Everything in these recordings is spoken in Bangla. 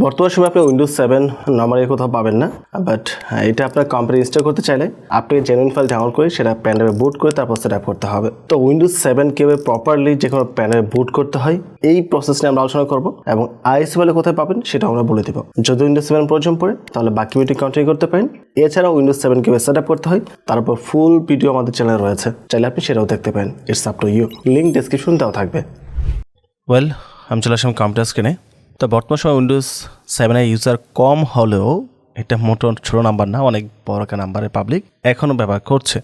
বর্তমান সময় আপনি উইন্ডোজ 7 নরমালি কোথাও পাবেন না, বাট এটা আপনার কম্পিউটারে ইনস্টল করতে চাইলে আপনি জেনুইন ফাইল ডাউনলোড করে সেটা প্যানেলে বুট করে তারপর সেটআপ করতে হবে। তো উইন্ডোজ 7 কিভাবে প্রপারলি যে কোনো প্যানেলে বুট করতে হয় এই প্রসেস নিয়ে আমরা আলোচনা করব এবং আইএসএল কোথায় পাবেন সেটা আমরা বলে দেব। যদি উইন্ডোজ 7 প্রয়োজন পড়ে তাহলে বাকি ভিডিও কন্টিনিউ করতে পারেন। এছাড়াও উইন্ডোজ 7 কিভাবে সেটআপ করতে হয় তার উপর ফুল ভিডিও আমাদের চ্যানেলে রয়েছে, চাইলে আপনি সেটাও দেখতে পারেন। It's up to you, link description দেওয়া থাকবে। আমি চলে আসলাম কম্পিউটার স্ক্রিনে। তো বর্তমান সময় উইন্ডোজ 7 ইউজার কম হলেও এটা মোটো ছোটো নাম্বার না, অনেক বড় একটা নাম্বারের পাবলিক এখনও ব্যবহার করছে।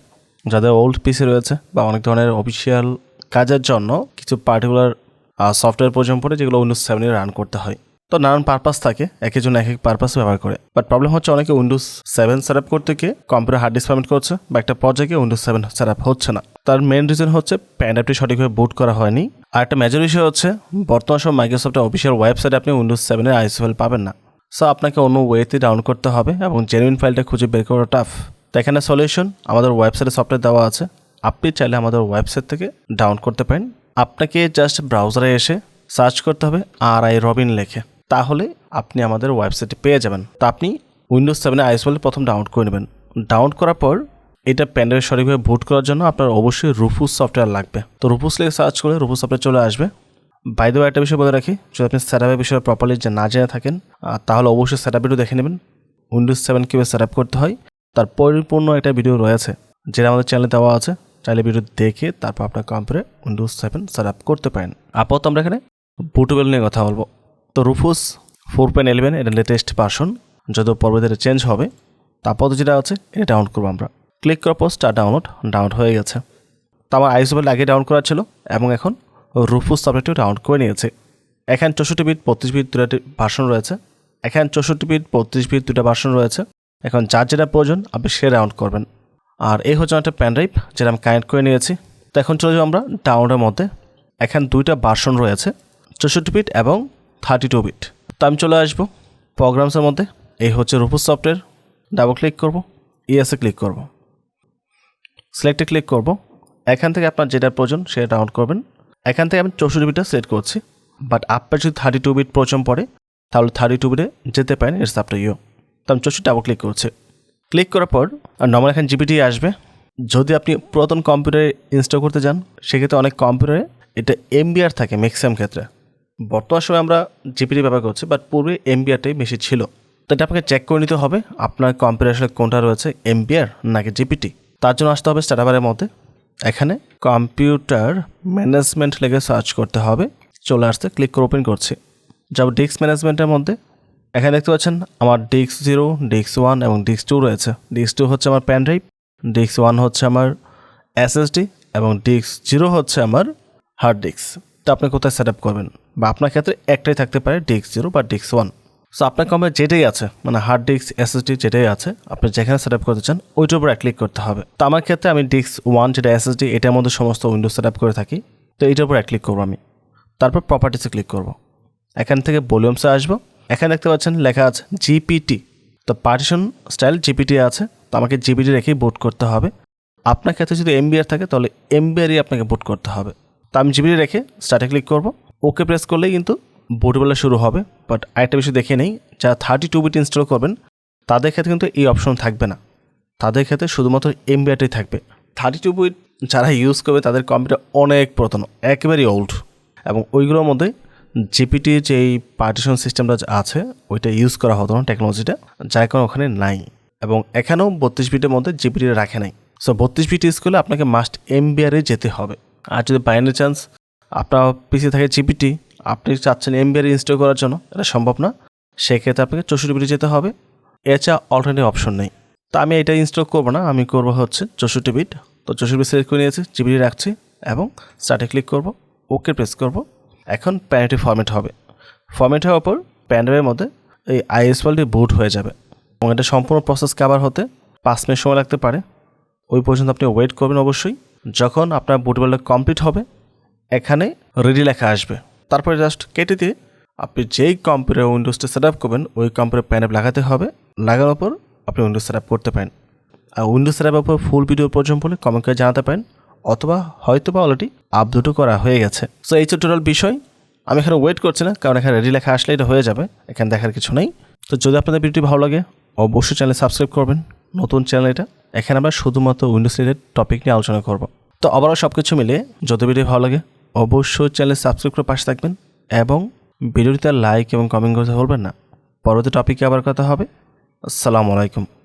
যাদের ওল্ড পিসি রয়েছে বা অনেক ধরনের অফিসিয়াল কাজের জন্য কিছু পার্টিকুলার সফটওয়্যার প্রয়োজন পড়ে যেগুলো উইন্ডোজ 7 রান করতে হয়। তো নানান পারপাস থাকে, এক একজন এক এক পারপাস ব্যবহার করে। বাট প্রবলেম হচ্ছে অনেকে উইন্ডোজ 7 সেট আপ করতে গিয়ে কম্পিউটার হার্ড ডিস্ক ফরম্যাট করছে বা একটা পর্যায়ে গিয়ে উইন্ডোজ 7 সেট আপ হচ্ছে না। তার মেন রিজন হচ্ছে প্যান ড্রাইভটি সঠিকভাবে বুট করা হয়নি। আর একটা মেজর বিষয় হচ্ছে বর্তমান সময় মাইক্রোসফটের অফিসিয়াল ওয়েবসাইটে আপনি উইন্ডোজ 7 এর আইএসএল পাবেন না। সো আপনাকে অন্য ওয়েতে ডাউনলোড করতে হবে এবং জেনুইন ফাইলটা খুঁজে বের করা টাফ। তো এখানে সলিউশন আমাদের ওয়েবসাইটে সফটওয়্যার দেওয়া আছে, আপনি চাইলে আমাদের ওয়েবসাইট থেকে ডাউনলোড করতে পারেন। আপনাকে জাস্ট ব্রাউজারে এসে সার্চ করতে হবে RI রবিন লেখে, তাহলে আপনি আমাদের ওয়েবসাইটে পেয়ে যাবেন। তো আপনি উইন্ডোজ 7 আইএসএল প্রথম ডাউনলোড করে নেবেন। ডাউনলোড করার পর এটা প্যান্ডেলের সঠিকভাবে বুট করার জন্য আপনার অবশ্যই রুফুস সফটওয়্যার লাগবে। তো রুফুস লিখে সার্চ করে রুফুস সফটওয়্যার চলে আসবে। বাই দ্য ওয়ে একটা বিষয় বলে রাখি, যদি আপনি সেটআপের বিষয়ে প্রপারলি না জেনে থাকেন তাহলে অবশ্যই সেটআপ ভিডিও দেখে নেবেন। উইন্ডোজ 7 কীভাবে সেটআপ করতে হয় তার পরিপূর্ণ একটা ভিডিও রয়েছে যেটা আমাদের চ্যানেলে দেওয়া আছে, চাইলে ভিডিও দেখে তারপর আপনার কম্পিউটারে উইন্ডোজ 7 সেটআপ করতে পারেন। আপাতত আমরা এখানে বুটেবল নিয়ে কথা বলবো। তো রুফুস 4.11 এটা লেটেস্ট ভার্সন, যদিও পরবর্তীতে চেঞ্জ হবে। তারপর যেটা আছে এটা ডাউনলোড করবো আমরা। ক্লিক করার পর স্টার্ট ডাউনলোড হয়ে গেছে। তো আমার আইএসএল আগে ডাউনলোড করা ছিল এবং এখন রুফুস সফটওয়্যারটিও ডাউনলোড করে নিয়েছে। এখানে 64 বিট 32 বিট দুটো ভার্সন রয়েছে। এখানে 64 বিট 32 বিট দুটো ভার্সন রয়েছে। এখন যার যেটা প্রয়োজন আপনি সে ডাউনলোড করবেন। আর এই হচ্ছে একটা প্যান ড্রাইভ যেটা আমি কানেক্ট করে নিয়েছি। তো এখন চলে যাবো আমরা ডাউনলোডের মধ্যে। এখানে দুইটা ভার্সন রয়েছে, 64 বিট এবং 32 বিট। তো আমি চলে আসবো প্রোগ্রামসের মধ্যে। এই হচ্ছে রুফুস সফটওয়্যার, ডাবল ক্লিক করবো, ইএসএ ক্লিক করবো, সিলেক্টে ক্লিক করবো। এখান থেকে আপনার যেটা প্রয়োজন সেটা ডাউনলোড করবেন। এখান থেকে আমি 64 বিটটা সিলেক্ট করছি, বাট আপনার যদি 32 বিট প্রয়োজন পড়ে তাহলে 32 বিটে যেতে পারেন। It's up to you. তো আমি 64 ডাবল ক্লিক করছি। ক্লিক করার পর নর্মাল এখানে জিপিটি আসবে। যদি আপনি পুরাতন কম্পিউটারে ইনস্টল করতে যান সেক্ষেত্রে অনেক কম্পিউটারে এটা এমবিআর থাকে ম্যাক্সিমাম ক্ষেত্রে। বর্তমান সময় আমরা জিপিটি ব্যবহার করছি, বাট পূর্বে এমবিআরটাই বেশি ছিল। তো এটা আপনাকে চেক করে নিতে হবে আপনার কম্পিউটার আসলে কোনটা রয়েছে, এমবিআর নাকি জিপিটি। তার জন্য আসতে হবে স্টার্টআপের মধ্যে। এখানে কম্পিউটার ম্যানেজমেন্ট লেগে সার্চ করতে হবে। চলে আসতে ক্লিক করে ওপেন করছি। যাব ডিস্ক ম্যানেজমেন্টের মধ্যে। এখানে দেখতে পাচ্ছেন আমার ডিস্ক 0, ডিস্ক 1 এবং ডিস্ক 2 রয়েছে। ডিস্ক 2 হচ্ছে আমার প্যান ড্রাইভ, ডিস্ক 1 হচ্ছে আমার এসএসডি এবং ডিস্ক 0 হচ্ছে আমার হার্ড ডিস্ক। তো আপনি কোথায় সেট আপ করবেন, বা আপনার ক্ষেত্রে একটাই থাকতে পারে ডিস্ক 0 বা ডিস্ক 1। সো আপনার কম্পিউটার যেটাই আছে মানে হার্ড ডিস্ক এসএসডি যেটাই আছে আপনি যেখানে সেট আপ করতে চান ওইটার উপর ক্লিক করতে হবে। তো আমার ক্ষেত্রে আমি ডিস্ক 1 যেটা এসএসডি এটার মধ্যে সমস্ত উইন্ডোজ সেট আপ করে থাকি। তো এইটার উপর ক্লিক করবো আমি। তারপর প্রপার্টিসে ক্লিক করব। এখান থেকে ভলিউমসে আসবো। এখানে দেখতে পাচ্ছেন লেখা আছে জিপিটি। তো পার্টিশন স্টাইল জিপিটি আছে, তো আমাকে জিপিটি রেখেই বুট করতে হবে। আপনার ক্ষেত্রে যদি এমবিআর থাকে তাহলে এমবিআরই আপনাকে বুট করতে হবে। তো আমি জিপিটি রেখে স্টার্টে ক্লিক করব। ওকে প্রেস করলেই কিন্তু বুটবেলা শুরু হবে। বাট আরেকটা বিষয় দেখে নেই, যারা 32 বিট ইনস্টল করবেন তাদের ক্ষেত্রে কিন্তু এই অপশন থাকবে না। তাদের ক্ষেত্রে শুধুমাত্র এমবিআরটাই থাকবে। 32 বিট যারা ইউজ করবে তাদের কম্পিউটার অনেক পুরাতন, একেবারেই ওল্ড, এবং ওইগুলোর মধ্যে জিপিটি যেই পার্টিশন সিস্টেমটা আছে ওইটা ইউজ করা হতো না, টেকনোলজিটা যার কারণে ওখানে নাই। এবং এখানেও 32 বিটের মধ্যে জিপিটি রাখে নাই। সো 32 বিট ইউজ করলে আপনাকে মাস্ট এমবিআরে যেতে হবে। আর যদি বাই এনি চান্স আপনার পিসি থাকে জিপিটি, আপনি চাচ্ছেন এমবিআর ইনস্টল করার জন্য, এটা সম্ভব না, সেক্ষেত্রে আপনাকে 64 বিটে যেতে হবে। এছাড়া অল্টারনেটিভ অপশন নেই। তো আমি এটা ইনস্টল করবো না, আমি করবো হচ্ছে 64 বিট। তো 64 বিট সিলেক্ট করে নিয়েছি, জিপিটি রাখছি এবং স্টার্টে ক্লিক করব, ওকে প্রেস করব। এখন প্যানেলটি ফরম্যাট হবে। ফরম্যাট হওয়ার পর প্যানেলের মধ্যে এই আইএসএলটি বুট হয়ে যাবে এবং এটা সম্পূর্ণ প্রসেস কভার হতে 5 মিনিট সময় লাগতে পারে। ওই পর্যন্ত আপনি ওয়েট করবেন অবশ্যই। যখন আপনার বুটবেলটা কমপ্লিট হবে এখানে রেডি লেখা আসবে। তারপরে জাস্ট কেটে দিয়ে আপনি যেই কম্পিউটার উইন্ডোজটা সেট আপ করবেন ওই কম্পিউটার প্যানেল লাগাতে হবে। লাগানোর পর আপনি উইন্ডোজ সেট আপ করতে পারেন। আর উইন্ডোজ সেট আপের উপর ফুল ভিডিও প্রয়োজন বলে কমেন্ট করে জানাতে পারেন, অথবা হয়তো বা অলরেডি আপলোডও করা হয়ে গেছে। সো এই টোটাল বিষয় আমি এখানে ওয়েট করছি না, কারণ এখানে রেডি লেখা আসলে এটা হয়ে যাবে, এখানে দেখার কিছু নেই। তো যদি আপনাদের ভিডিওটি ভালো লাগে অবশ্যই চ্যানেল সাবস্ক্রাইব করবেন, নতুন চ্যানেল এটা। এখানে আমরা শুধুমাত্র উইন্ডোজ রিলেটেড টপিক নিয়ে আলোচনা করব। তো আবারও সব কিছু মিলিয়ে যদি ভিডিও ভালো লাগে অবশ্যই চ্যানেল সাবস্ক্রাইব করে পাশে থাকবেন এবং ভিডিওটিতে লাইক এবং কমেন্ট করতে ভুলবেন না। পরবর্তী টপিকে আবার কথা হবে। আসসালামু আলাইকুম।